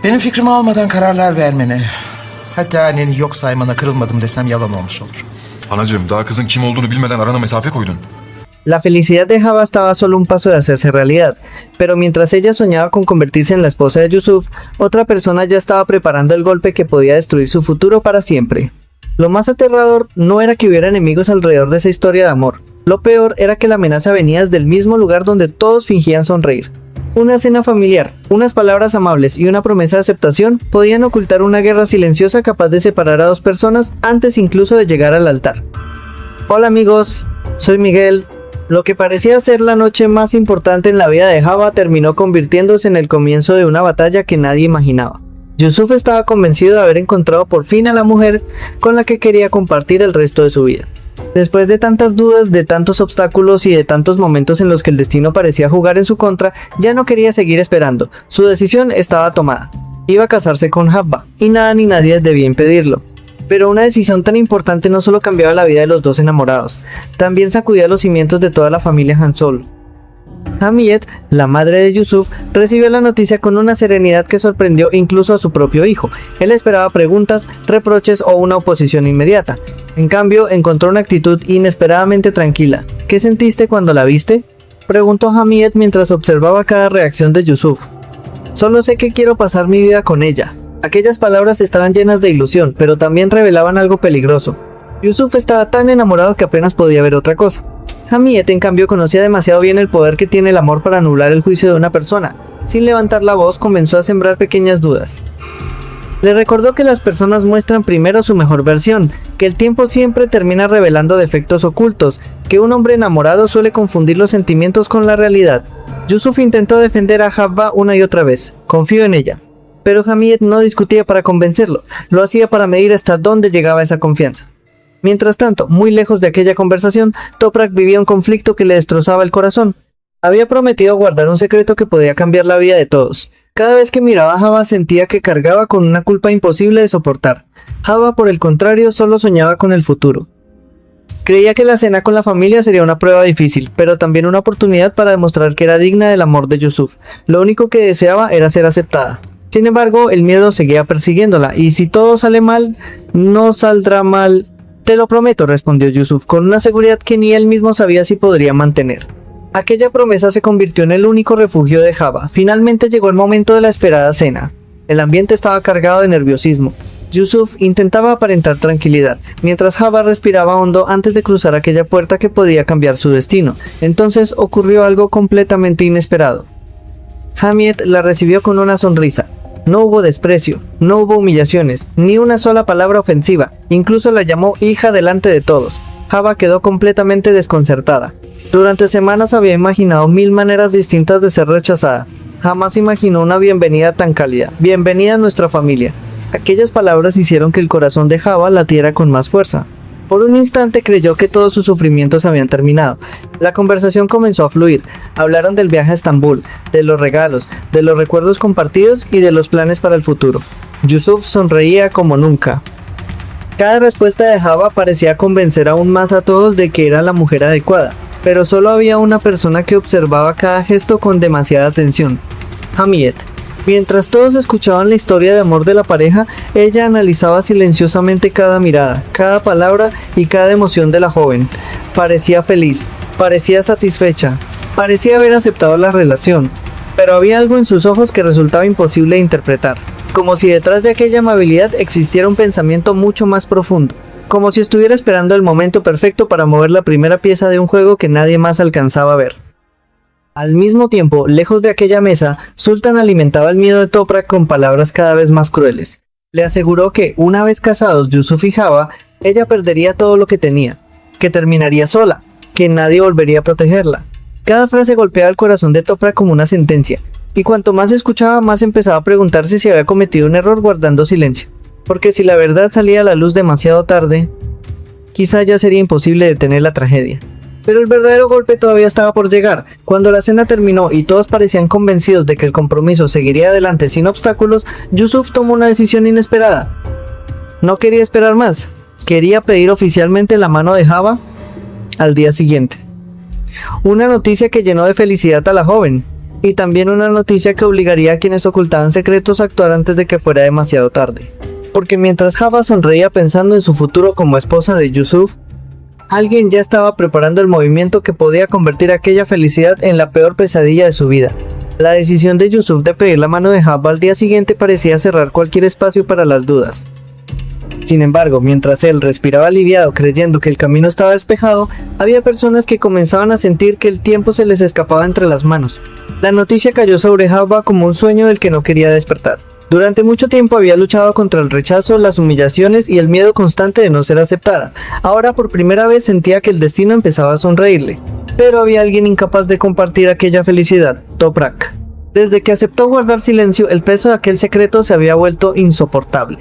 Benim fikrimi almadan kararlar vermene, hatta anneni yok saymana kırılmadım desem yalan olmuş olur. Anacığım, daha kızın kim olduğunu bilmeden arana mesafe koydun. La felicidad de Java estaba a solo un paso de hacerse realidad, pero mientras ella soñaba con convertirse en la esposa de Yusuf, otra persona ya estaba preparando el golpe que podía destruir su futuro para siempre. Lo más aterrador no era que hubiera enemigos alrededor de esa historia de amor. Lo peor era que la amenaza venía desde el mismo lugar donde todos fingían sonreír. Una cena familiar, unas palabras amables y una promesa de aceptación podían ocultar una guerra silenciosa capaz de separar a dos personas antes incluso de llegar al altar. Hola amigos, soy Miguel. Lo que parecía ser la noche más importante en la vida de Java terminó convirtiéndose en el comienzo de una batalla que nadie imaginaba. Yusuf estaba convencido de haber encontrado por fin a la mujer con la que quería compartir el resto de su vida. Después de tantas dudas, de tantos obstáculos y de tantos momentos en los que el destino parecía jugar en su contra, ya no quería seguir esperando. Su decisión estaba tomada. Iba a casarse con Java, y nada ni nadie debía impedirlo. Pero una decisión tan importante no solo cambiaba la vida de los dos enamorados, también sacudía los cimientos de toda la familia Hansol. Hamiyet, la madre de Yusuf, recibió la noticia con una serenidad que sorprendió incluso a su propio hijo. Él esperaba preguntas, reproches o una oposición inmediata. En cambio, encontró una actitud inesperadamente tranquila. ¿Qué sentiste cuando la viste?, preguntó Hamiyet mientras observaba cada reacción de Yusuf. Solo sé que quiero pasar mi vida con ella. Aquellas palabras estaban llenas de ilusión, pero también revelaban algo peligroso. Yusuf estaba tan enamorado que apenas podía ver otra cosa. Hamiyet, en cambio, conocía demasiado bien el poder que tiene el amor para anular el juicio de una persona. Sin levantar la voz, comenzó a sembrar pequeñas dudas. Le recordó que las personas muestran primero su mejor versión, que el tiempo siempre termina revelando defectos ocultos, que un hombre enamorado suele confundir los sentimientos con la realidad. Yusuf intentó defender a Java una y otra vez. Confío en ella. Pero Hamiyet no discutía para convencerlo, lo hacía para medir hasta dónde llegaba esa confianza. Mientras tanto, muy lejos de aquella conversación, Toprak vivía un conflicto que le destrozaba el corazón. Había prometido guardar un secreto que podía cambiar la vida de todos. Cada vez que miraba a Java sentía que cargaba con una culpa imposible de soportar. Java, por el contrario, solo soñaba con el futuro. Creía que la cena con la familia sería una prueba difícil, pero también una oportunidad para demostrar que era digna del amor de Yusuf. Lo único que deseaba era ser aceptada. Sin embargo, el miedo seguía persiguiéndola, y si todo sale mal, no saldrá mal. Te lo prometo, respondió Yusuf, con una seguridad que ni él mismo sabía si podría mantener. Aquella promesa se convirtió en el único refugio de Java. Finalmente llegó el momento de la esperada cena. El ambiente estaba cargado de nerviosismo. Yusuf intentaba aparentar tranquilidad, mientras Java respiraba hondo antes de cruzar aquella puerta que podía cambiar su destino. Entonces ocurrió algo completamente inesperado. Hamiyet la recibió con una sonrisa. No hubo desprecio, no hubo humillaciones, ni una sola palabra ofensiva. Incluso la llamó hija delante de todos. Java quedó completamente desconcertada. Durante semanas había imaginado 1000 maneras distintas de ser rechazada. Jamás imaginó una bienvenida tan cálida. Bienvenida a nuestra familia. Aquellas palabras hicieron que el corazón de Java latiera con más fuerza. Por un instante creyó que todos sus sufrimientos habían terminado. La conversación comenzó a fluir. Hablaron del viaje a Estambul, de los regalos, de los recuerdos compartidos y de los planes para el futuro. Yusuf sonreía como nunca. Cada respuesta de Java parecía convencer aún más a todos de que era la mujer adecuada, pero solo había una persona que observaba cada gesto con demasiada atención: Hamiyet. Mientras todos escuchaban la historia de amor de la pareja, ella analizaba silenciosamente cada mirada, cada palabra y cada emoción de la joven. Parecía feliz, parecía satisfecha, parecía haber aceptado la relación, pero había algo en sus ojos que resultaba imposible de interpretar, como si detrás de aquella amabilidad existiera un pensamiento mucho más profundo, como si estuviera esperando el momento perfecto para mover la primera pieza de un juego que nadie más alcanzaba a ver. Al mismo tiempo, lejos de aquella mesa, Sultan alimentaba el miedo de Toprak con palabras cada vez más crueles. Le aseguró que, una vez casados Yusuf y Java, ella perdería todo lo que tenía, que terminaría sola, que nadie volvería a protegerla. Cada frase golpeaba el corazón de Toprak como una sentencia, y cuanto más escuchaba, más empezaba a preguntarse si había cometido un error guardando silencio. Porque si la verdad salía a la luz demasiado tarde, quizá ya sería imposible detener la tragedia. Pero el verdadero golpe todavía estaba por llegar. Cuando la cena terminó y todos parecían convencidos de que el compromiso seguiría adelante sin obstáculos, Yusuf tomó una decisión inesperada. No quería esperar más. Quería pedir oficialmente la mano de Java al día siguiente. Una noticia que llenó de felicidad a la joven. y también una noticia que obligaría a quienes ocultaban secretos a actuar antes de que fuera demasiado tarde. Porque mientras Java sonreía pensando en su futuro como esposa de Yusuf, alguien ya estaba preparando el movimiento que podía convertir aquella felicidad en la peor pesadilla de su vida. La decisión de Yusuf de pedir la mano de Java al día siguiente parecía cerrar cualquier espacio para las dudas. Sin embargo, mientras él respiraba aliviado creyendo que el camino estaba despejado, había personas que comenzaban a sentir que el tiempo se les escapaba entre las manos. La noticia cayó sobre Java como un sueño del que no quería despertar. Durante mucho tiempo había luchado contra el rechazo, las humillaciones y el miedo constante de no ser aceptada. Ahora por primera vez sentía que el destino empezaba a sonreírle. Pero había alguien incapaz de compartir aquella felicidad, Toprak. Desde que aceptó guardar silencio, el peso de aquel secreto se había vuelto insoportable.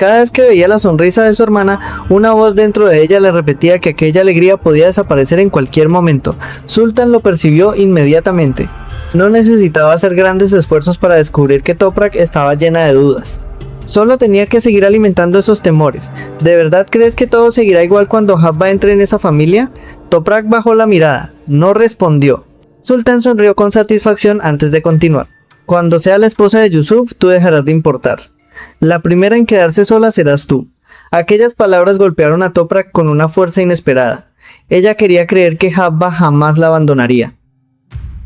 Cada vez que veía la sonrisa de su hermana, una voz dentro de ella le repetía que aquella alegría podía desaparecer en cualquier momento. Sultan lo percibió inmediatamente. No necesitaba hacer grandes esfuerzos para descubrir que Toprak estaba llena de dudas. Solo tenía que seguir alimentando esos temores. ¿De verdad crees que todo seguirá igual cuando Java entre en esa familia? Toprak bajó la mirada. No respondió. Sultan sonrió con satisfacción antes de continuar. Cuando sea la esposa de Yusuf, tú dejarás de importar. La primera en quedarse sola serás tú. Aquellas palabras golpearon a Toprak con una fuerza inesperada. Ella quería creer que Java jamás la abandonaría.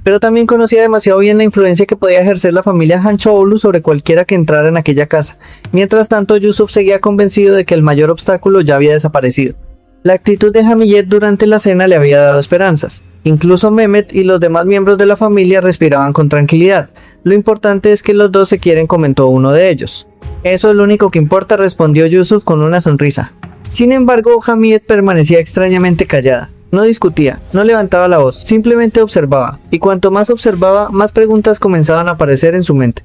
Pero también conocía demasiado bien la influencia que podía ejercer la familia Hanchoğlu sobre cualquiera que entrara en aquella casa. Mientras tanto, Yusuf seguía convencido de que el mayor obstáculo ya había desaparecido. La actitud de Hamiyet durante la cena le había dado esperanzas. Incluso Mehmet y los demás miembros de la familia respiraban con tranquilidad. Lo importante es que los dos se quieren, comentó uno de ellos. Eso es lo único que importa, respondió Yusuf con una sonrisa. Sin embargo, Hamiyet permanecía extrañamente callada. No discutía, no levantaba la voz, simplemente observaba, y cuanto más observaba, más preguntas comenzaban a aparecer en su mente.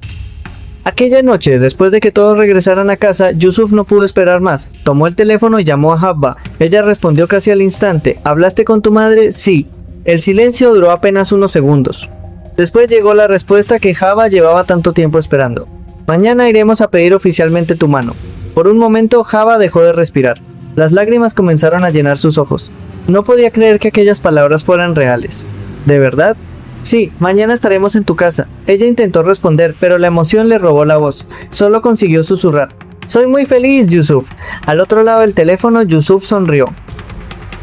Aquella noche, después de que todos regresaran a casa, Yusuf no pudo esperar más. Tomó el teléfono y llamó a Java. Ella respondió casi al instante. ¿Hablaste con tu madre? Sí. El silencio duró apenas unos segundos. Después llegó la respuesta que Java llevaba tanto tiempo esperando. Mañana iremos a pedir oficialmente tu mano. Por un momento, Java dejó de respirar. Las lágrimas comenzaron a llenar sus ojos. No podía creer que aquellas palabras fueran reales. ¿De verdad? Sí, mañana estaremos en tu casa. Ella intentó responder, pero la emoción le robó la voz. Solo consiguió susurrar. Soy muy feliz, Yusuf. Al otro lado del teléfono, Yusuf sonrió.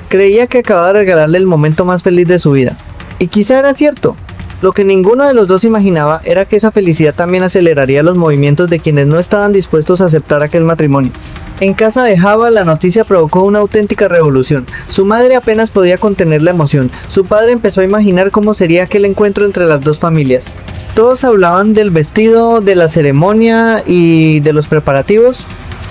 Creía que acababa de regalarle el momento más feliz de su vida. Y quizá era cierto. Lo que ninguno de los dos imaginaba era que esa felicidad también aceleraría los movimientos de quienes no estaban dispuestos a aceptar aquel matrimonio. En casa de Java la noticia provocó una auténtica revolución. Su madre apenas podía contener la emoción. Su padre empezó a imaginar cómo sería aquel encuentro entre las dos familias. Todos hablaban del vestido, de la ceremonia y de los preparativos.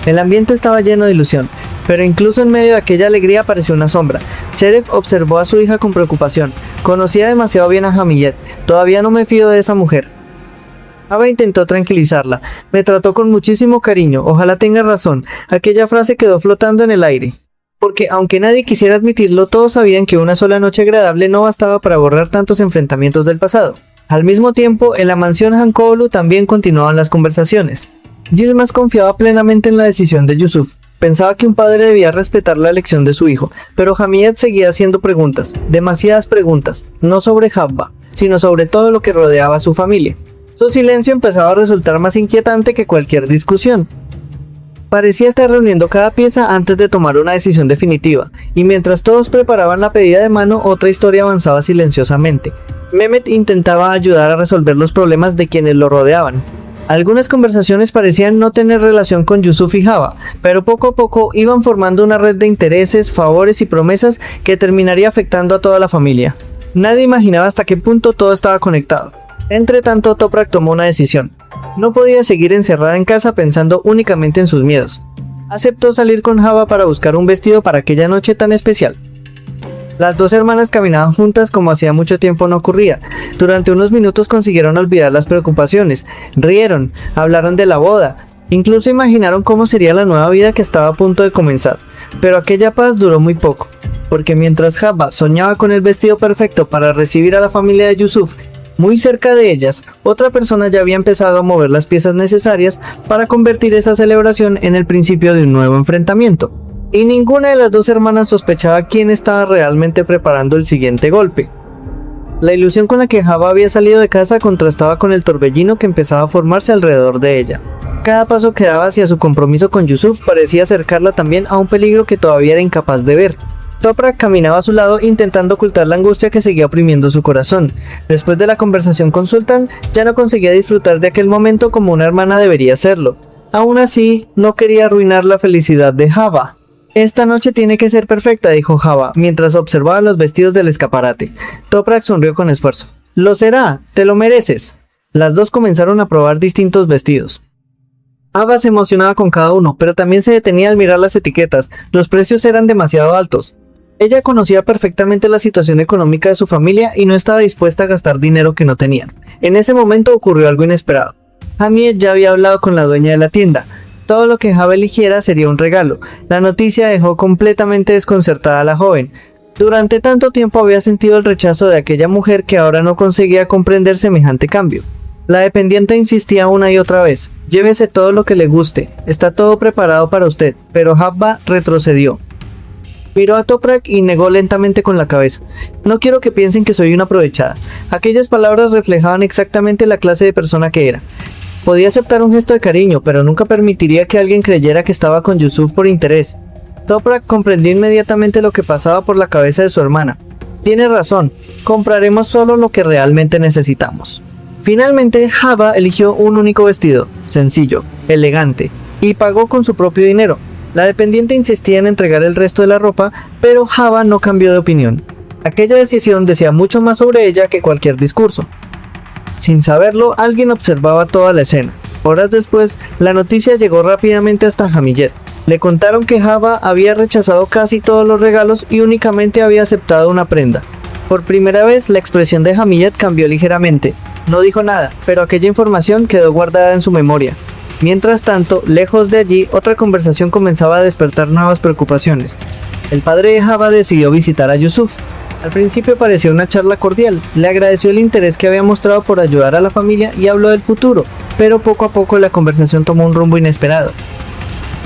El ambiente estaba lleno de ilusión, pero incluso en medio de aquella alegría apareció una sombra. Seref observó a su hija con preocupación. Conocía demasiado bien a Hamiyet. Todavía no me fío de esa mujer. Java intentó tranquilizarla. Me trató con muchísimo cariño. Ojalá tenga razón. Aquella frase quedó flotando en el aire. Porque aunque nadie quisiera admitirlo, todos sabían que una sola noche agradable no bastaba para borrar tantos enfrentamientos del pasado. Al mismo tiempo, en la mansión Hanchoğlu también continuaban las conversaciones. Yilmaz confiaba plenamente en la decisión de Yusuf. Pensaba que un padre debía respetar la elección de su hijo, pero Hamiyet seguía haciendo preguntas, demasiadas preguntas, no sobre Java, sino sobre todo lo que rodeaba a su familia. Su silencio empezaba a resultar más inquietante que cualquier discusión. Parecía estar reuniendo cada pieza antes de tomar una decisión definitiva, y mientras todos preparaban la pedida de mano, otra historia avanzaba silenciosamente. Mehmet intentaba ayudar a resolver los problemas de quienes lo rodeaban. Algunas conversaciones parecían no tener relación con Yusuf y Java, pero poco a poco iban formando una red de intereses, favores y promesas que terminaría afectando a toda la familia. Nadie imaginaba hasta qué punto todo estaba conectado. Entretanto, Toprak tomó una decisión. No podía seguir encerrada en casa pensando únicamente en sus miedos. Aceptó salir con Java para buscar un vestido para aquella noche tan especial. Las dos hermanas caminaban juntas como hacía mucho tiempo no ocurría. Durante unos minutos consiguieron olvidar las preocupaciones, rieron, hablaron de la boda, incluso imaginaron cómo sería la nueva vida que estaba a punto de comenzar. Pero aquella paz duró muy poco, porque mientras Java soñaba con el vestido perfecto para recibir a la familia de Yusuf, muy cerca de ellas, otra persona ya había empezado a mover las piezas necesarias para convertir esa celebración en el principio de un nuevo enfrentamiento. Y ninguna de las dos hermanas sospechaba quién estaba realmente preparando el siguiente golpe. La ilusión con la que Java había salido de casa contrastaba con el torbellino que empezaba a formarse alrededor de ella. Cada paso que daba hacia su compromiso con Yusuf parecía acercarla también a un peligro que todavía era incapaz de ver. Toprak caminaba a su lado intentando ocultar la angustia que seguía oprimiendo su corazón. Después de la conversación con Sultan, ya no conseguía disfrutar de aquel momento como una hermana debería hacerlo. Aún así, no quería arruinar la felicidad de Java. Esta noche tiene que ser perfecta, dijo Java, mientras observaba los vestidos del escaparate. Toprak sonrió con esfuerzo. Lo será, te lo mereces. Las dos comenzaron a probar distintos vestidos. Java se emocionaba con cada uno, pero también se detenía al mirar las etiquetas. Los precios eran demasiado altos. Ella conocía perfectamente la situación económica de su familia y no estaba dispuesta a gastar dinero que no tenían. En ese momento ocurrió algo inesperado. Hamid ya había hablado con la dueña de la tienda. Todo lo que Java eligiera sería un regalo. La noticia dejó completamente desconcertada a la joven. Durante tanto tiempo había sentido el rechazo de aquella mujer que ahora no conseguía comprender semejante cambio. La dependiente insistía una y otra vez. Llévese todo lo que le guste. Está todo preparado para usted. Pero Java retrocedió. Miró a Toprak y negó lentamente con la cabeza. No quiero que piensen que soy una aprovechada. Aquellas palabras reflejaban exactamente la clase de persona que era. Podía aceptar un gesto de cariño, pero nunca permitiría que alguien creyera que estaba con Yusuf por interés. Toprak comprendió inmediatamente lo que pasaba por la cabeza de su hermana. Tiene razón, compraremos solo lo que realmente necesitamos. Finalmente, Java eligió un único vestido, sencillo, elegante, y pagó con su propio dinero. La dependiente insistía en entregar el resto de la ropa, pero Java no cambió de opinión. Aquella decisión decía mucho más sobre ella que cualquier discurso. Sin saberlo, alguien observaba toda la escena. Horas después, la noticia llegó rápidamente hasta Hamid. Le contaron que Java había rechazado casi todos los regalos y únicamente había aceptado una prenda. Por primera vez, la expresión de Hamid cambió ligeramente. No dijo nada, pero aquella información quedó guardada en su memoria. Mientras tanto, lejos de allí, otra conversación comenzaba a despertar nuevas preocupaciones. El padre de Java decidió visitar a Yusuf. Al principio pareció una charla cordial, le agradeció el interés que había mostrado por ayudar a la familia y habló del futuro, pero poco a poco la conversación tomó un rumbo inesperado.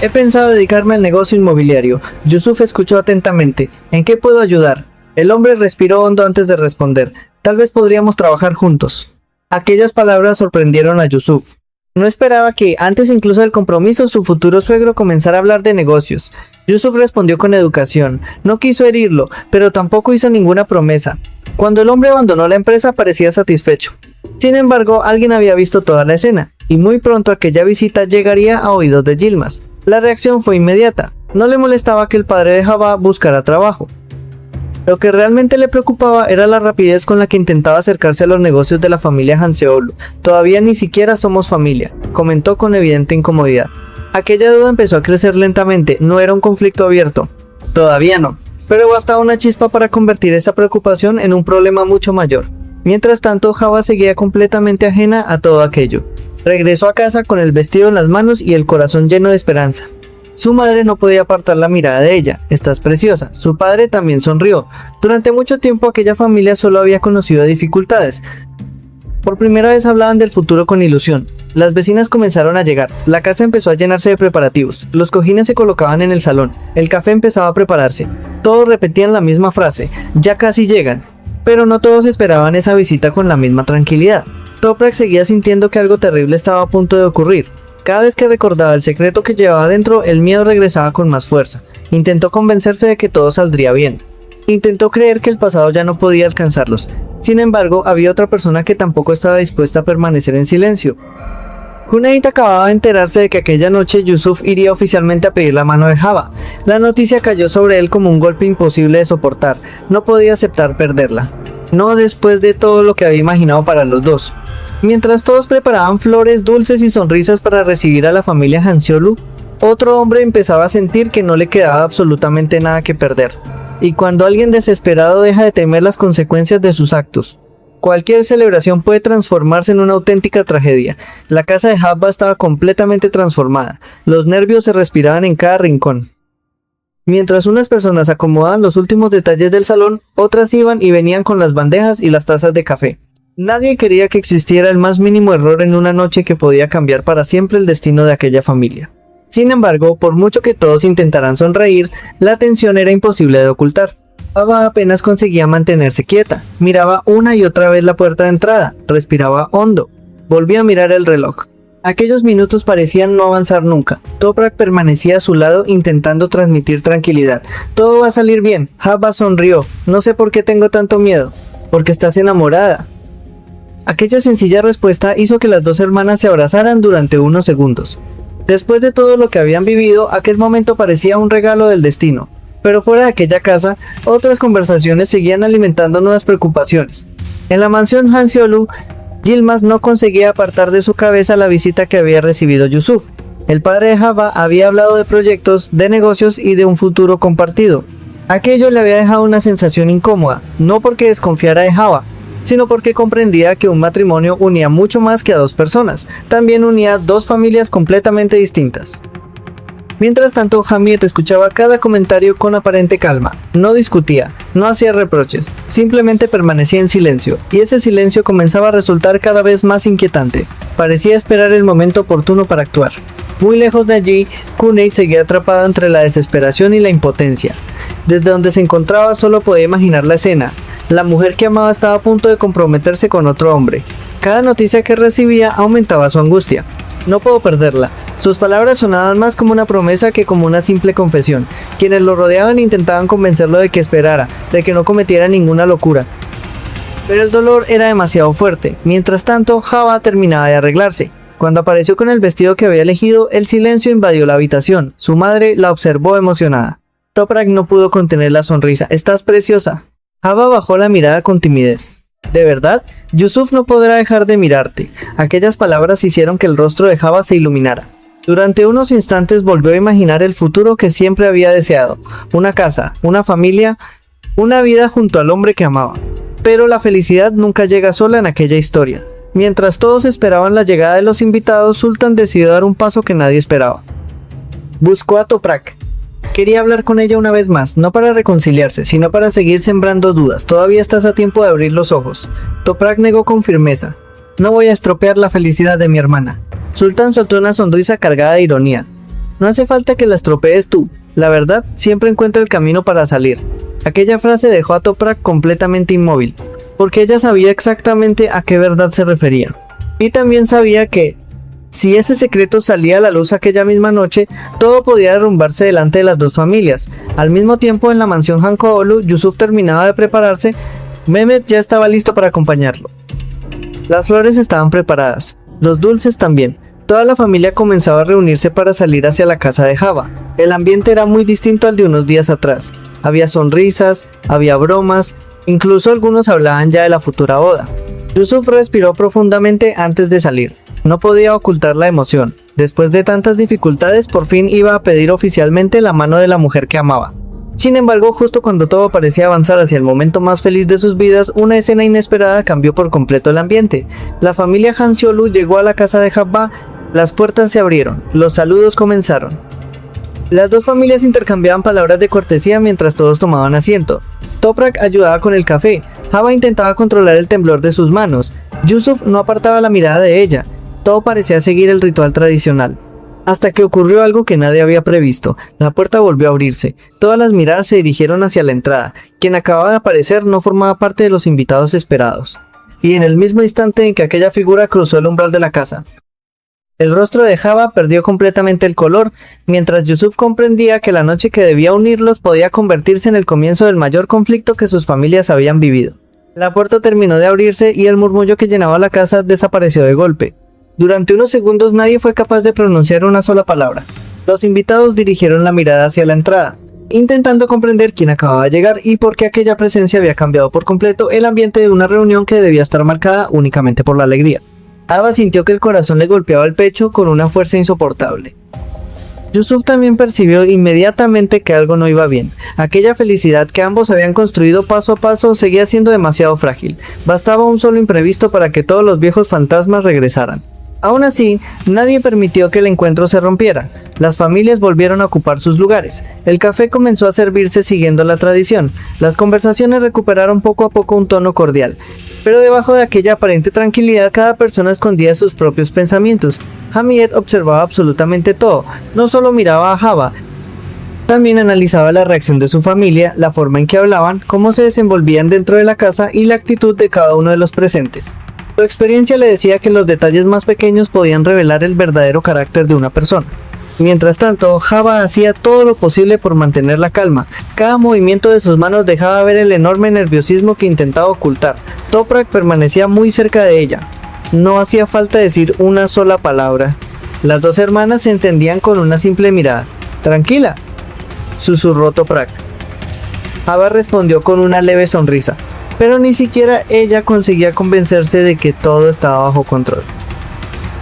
He pensado dedicarme al negocio inmobiliario. Yusuf escuchó atentamente. ¿En qué puedo ayudar? El hombre respiró hondo antes de responder. Tal vez podríamos trabajar juntos. Aquellas palabras sorprendieron a Yusuf. No esperaba que, antes incluso del compromiso, su futuro suegro comenzara a hablar de negocios. Yusuf respondió con educación. No quiso herirlo, pero tampoco hizo ninguna promesa. Cuando el hombre abandonó la empresa parecía satisfecho. Sin embargo, alguien había visto toda la escena, y muy pronto aquella visita llegaría a oídos de Yilmaz. La reacción fue inmediata. No le molestaba que el padre de Java buscara trabajo. Lo que realmente le preocupaba era la rapidez con la que intentaba acercarse a los negocios de la familia Hanseolu. Todavía ni siquiera somos familia, comentó con evidente incomodidad. Aquella duda empezó a crecer lentamente, no era un conflicto abierto. Todavía no, pero bastaba una chispa para convertir esa preocupación en un problema mucho mayor. Mientras tanto, Java seguía completamente ajena a todo aquello. Regresó a casa con el vestido en las manos y el corazón lleno de esperanza. Su madre no podía apartar la mirada de ella. Estás preciosa. Su padre también sonrió. Durante mucho tiempo aquella familia solo había conocido dificultades. Por primera vez hablaban del futuro con ilusión. Las vecinas comenzaron a llegar. La casa empezó a llenarse de preparativos. Los cojines se colocaban en el salón. El café empezaba a prepararse. Todos repetían la misma frase. Ya casi llegan. Pero no todos esperaban esa visita con la misma tranquilidad. Toprak seguía sintiendo que algo terrible estaba a punto de ocurrir. Cada vez que recordaba el secreto que llevaba dentro, el miedo regresaba con más fuerza. Intentó convencerse de que todo saldría bien. Intentó creer que el pasado ya no podía alcanzarlos. Sin embargo, había otra persona que tampoco estaba dispuesta a permanecer en silencio. Junaid acababa de enterarse de que aquella noche Yusuf iría oficialmente a pedir la mano de Java. La noticia cayó sobre él como un golpe imposible de soportar. No podía aceptar perderla. No después de todo lo que había imaginado para los dos. Mientras todos preparaban flores, dulces y sonrisas para recibir a la familia Hanseolu, otro hombre empezaba a sentir que no le quedaba absolutamente nada que perder. Y cuando alguien desesperado deja de temer las consecuencias de sus actos, cualquier celebración puede transformarse en una auténtica tragedia. La casa de Java estaba completamente transformada. Los nervios se respiraban en cada rincón. Mientras unas personas acomodaban los últimos detalles del salón, otras iban y venían con las bandejas y las tazas de café. Nadie quería que existiera el más mínimo error en una noche que podía cambiar para siempre el destino de aquella familia. Sin embargo, por mucho que todos intentaran sonreír, la tensión era imposible de ocultar. Java apenas conseguía mantenerse quieta, miraba una y otra vez la puerta de entrada, respiraba hondo, volvía a mirar el reloj. Aquellos minutos parecían no avanzar nunca. Toprak permanecía a su lado intentando transmitir tranquilidad. Todo va a salir bien. Java sonrió. No sé por qué tengo tanto miedo. Porque estás enamorada. Aquella sencilla respuesta hizo que las dos hermanas se abrazaran durante unos segundos. Después de todo lo que habían vivido, aquel momento parecía un regalo del destino. Pero fuera de aquella casa, otras conversaciones seguían alimentando nuevas preocupaciones. En la mansión Hansiolu, Yilmaz no conseguía apartar de su cabeza la visita que había recibido Yusuf. El padre de Java había hablado de proyectos, de negocios y de un futuro compartido. Aquello le había dejado una sensación incómoda, no porque desconfiara de Java, sino porque comprendía que un matrimonio unía mucho más que a dos personas, también unía dos familias completamente distintas. Mientras tanto, Hamid escuchaba cada comentario con aparente calma, no discutía, no hacía reproches, simplemente permanecía en silencio, y ese silencio comenzaba a resultar cada vez más inquietante. Parecía esperar el momento oportuno para actuar. Muy lejos de allí, Cuneit seguía atrapado entre la desesperación y la impotencia. Desde donde se encontraba solo podía imaginar la escena. La mujer que amaba estaba a punto de comprometerse con otro hombre. Cada noticia que recibía aumentaba su angustia. No puedo perderla. Sus palabras sonaban más como una promesa que como una simple confesión. Quienes lo rodeaban intentaban convencerlo de que esperara, de que no cometiera ninguna locura. Pero el dolor era demasiado fuerte. Mientras tanto, Java terminaba de arreglarse. Cuando apareció con el vestido que había elegido, el silencio invadió la habitación. Su madre la observó emocionada. Toprak no pudo contener la sonrisa. «Estás preciosa». Java bajó la mirada con timidez. «¿De verdad? Yusuf no podrá dejar de mirarte». Aquellas palabras hicieron que el rostro de Java se iluminara. Durante unos instantes volvió a imaginar el futuro que siempre había deseado. Una casa, una familia, una vida junto al hombre que amaba. Pero la felicidad nunca llega sola en aquella historia. Mientras todos esperaban la llegada de los invitados, Sultan decidió dar un paso que nadie esperaba. Buscó a Toprak. Quería hablar con ella una vez más, no para reconciliarse, sino para seguir sembrando dudas. Todavía estás a tiempo de abrir los ojos. Toprak negó con firmeza. No voy a estropear la felicidad de mi hermana. Sultan soltó una sonrisa cargada de ironía. No hace falta que la estropees tú. La verdad siempre encuentra el camino para salir. Aquella frase dejó a Toprak completamente inmóvil, porque ella sabía exactamente a qué verdad se refería. Y también sabía que, si ese secreto salía a la luz aquella misma noche, todo podía derrumbarse delante de las dos familias. Al mismo tiempo, en la mansión Hankoolu, Yusuf terminaba de prepararse. Mehmet ya estaba listo para acompañarlo. Las flores estaban preparadas, los dulces también. Toda la familia comenzaba a reunirse para salir hacia la casa de Java. El ambiente era muy distinto al de unos días atrás. Había sonrisas, había bromas, incluso algunos hablaban ya de la futura boda. Yusuf respiró profundamente antes de salir. No podía ocultar la emoción. Después de tantas dificultades, por fin iba a pedir oficialmente la mano de la mujer que amaba. Sin embargo, justo cuando todo parecía avanzar hacia el momento más feliz de sus vidas, una escena inesperada cambió por completo el ambiente. La familia Hansiolu llegó a la casa de Java, las puertas se abrieron, los saludos comenzaron. Las dos familias intercambiaban palabras de cortesía mientras todos tomaban asiento. Toprak ayudaba con el café, Java intentaba controlar el temblor de sus manos, Yusuf no apartaba la mirada de ella. Todo parecía seguir el ritual tradicional. Hasta que ocurrió algo que nadie había previsto. La puerta volvió a abrirse. Todas las miradas se dirigieron hacia la entrada. Quien acababa de aparecer no formaba parte de los invitados esperados. Y en el mismo instante en que aquella figura cruzó el umbral de la casa, el rostro de Java perdió completamente el color, mientras Yusuf comprendía que la noche que debía unirlos podía convertirse en el comienzo del mayor conflicto que sus familias habían vivido. La puerta terminó de abrirse y el murmullo que llenaba la casa desapareció de golpe. Durante unos segundos nadie fue capaz de pronunciar una sola palabra. Los invitados dirigieron la mirada hacia la entrada, intentando comprender quién acababa de llegar y por qué aquella presencia había cambiado por completo el ambiente de una reunión que debía estar marcada únicamente por la alegría. Ava sintió que el corazón le golpeaba el pecho con una fuerza insoportable. Yusuf también percibió inmediatamente que algo no iba bien. Aquella felicidad que ambos habían construido paso a paso seguía siendo demasiado frágil. Bastaba un solo imprevisto para que todos los viejos fantasmas regresaran. Aún así, nadie permitió que el encuentro se rompiera. Las familias volvieron a ocupar sus lugares. El café comenzó a servirse siguiendo la tradición. Las conversaciones recuperaron poco a poco un tono cordial. Pero debajo de aquella aparente tranquilidad, cada persona escondía sus propios pensamientos. Hamid observaba absolutamente todo. No solo miraba a Java, También analizaba la reacción de su familia, la forma en que hablaban, cómo se desenvolvían dentro de la casa y la actitud de cada uno de los presentes. Su experiencia le decía que los detalles más pequeños podían revelar el verdadero carácter de una persona. Mientras tanto, Java hacía todo lo posible por mantener la calma. Cada movimiento de sus manos dejaba ver el enorme nerviosismo que intentaba ocultar. Toprak permanecía muy cerca de ella. No hacía falta decir una sola palabra. Las dos hermanas se entendían con una simple mirada. «Tranquila», susurró Toprak. Java respondió con una leve sonrisa, pero ni siquiera ella conseguía convencerse de que todo estaba bajo control.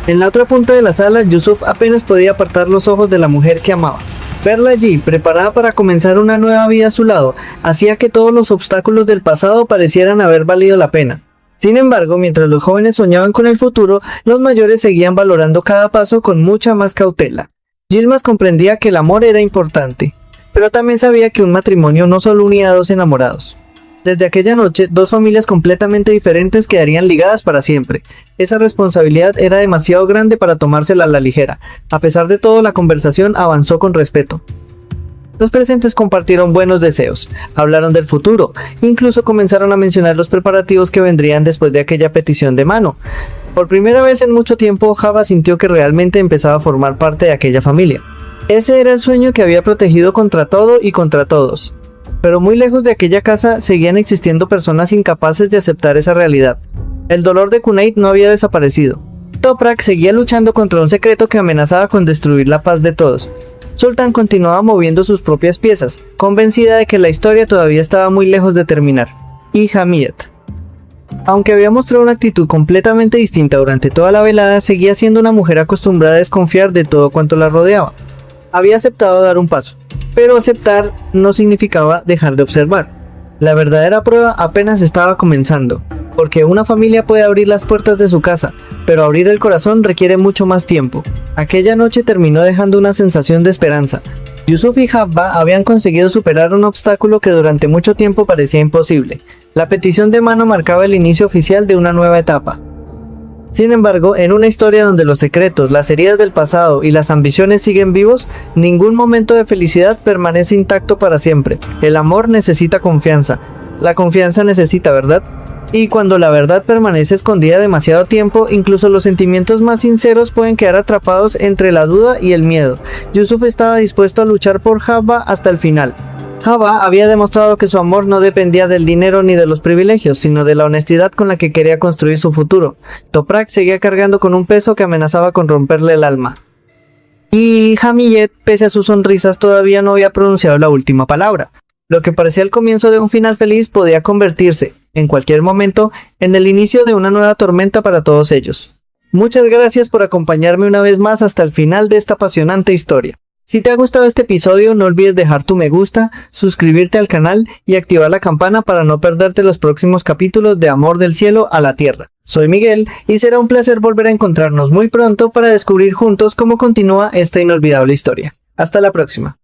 En la otra punta de la sala, Yusuf apenas podía apartar los ojos de la mujer que amaba. Verla allí, preparada para comenzar una nueva vida a su lado, hacía que todos los obstáculos del pasado parecieran haber valido la pena. Sin embargo, mientras los jóvenes soñaban con el futuro, los mayores seguían valorando cada paso con mucha más cautela. Yilmaz comprendía que el amor era importante, pero también sabía que un matrimonio no solo unía a dos enamorados. Desde aquella noche, dos familias completamente diferentes quedarían ligadas para siempre. Esa responsabilidad era demasiado grande para tomársela a la ligera. A pesar de todo, la conversación avanzó con respeto. Los presentes compartieron buenos deseos, hablaron del futuro, incluso comenzaron a mencionar los preparativos que vendrían después de aquella petición de mano. Por primera vez en mucho tiempo, Java sintió que realmente empezaba a formar parte de aquella familia. Ese era el sueño que había protegido contra todo y contra todos. Pero muy lejos de aquella casa seguían existiendo personas incapaces de aceptar esa realidad. El dolor de Cuneit no había desaparecido. Toprak seguía luchando contra un secreto que amenazaba con destruir la paz de todos. Sultan continuaba moviendo sus propias piezas, convencida de que la historia todavía estaba muy lejos de terminar. Y Hamiyet, aunque había mostrado una actitud completamente distinta durante toda la velada, seguía siendo una mujer acostumbrada a desconfiar de todo cuanto la rodeaba. Había aceptado dar un paso, pero aceptar no significaba dejar de observar. La verdadera prueba apenas estaba comenzando, porque una familia puede abrir las puertas de su casa, pero abrir el corazón requiere mucho más tiempo. Aquella noche terminó dejando una sensación de esperanza. Yusuf y Jabba habían conseguido superar un obstáculo que durante mucho tiempo parecía imposible. La petición de mano marcaba el inicio oficial de una nueva etapa. Sin embargo, en una historia donde los secretos, las heridas del pasado y las ambiciones siguen vivos, ningún momento de felicidad permanece intacto para siempre. El amor necesita confianza. La confianza necesita verdad. Y cuando la verdad permanece escondida demasiado tiempo, incluso los sentimientos más sinceros pueden quedar atrapados entre la duda y el miedo. Yusuf estaba dispuesto a luchar por Jabba hasta el final. Jabba había demostrado que su amor no dependía del dinero ni de los privilegios, sino de la honestidad con la que quería construir su futuro. Toprak seguía cargando con un peso que amenazaba con romperle el alma. Y Hamiyet, pese a sus sonrisas, todavía no había pronunciado la última palabra. Lo que parecía el comienzo de un final feliz podía convertirse, en cualquier momento, en el inicio de una nueva tormenta para todos ellos. Muchas gracias por acompañarme una vez más hasta el final de esta apasionante historia. Si te ha gustado este episodio, no olvides dejar tu me gusta, suscribirte al canal y activar la campana para no perderte los próximos capítulos de Amor del Cielo a la Tierra. Soy Miguel y será un placer volver a encontrarnos muy pronto para descubrir juntos cómo continúa esta inolvidable historia. Hasta la próxima.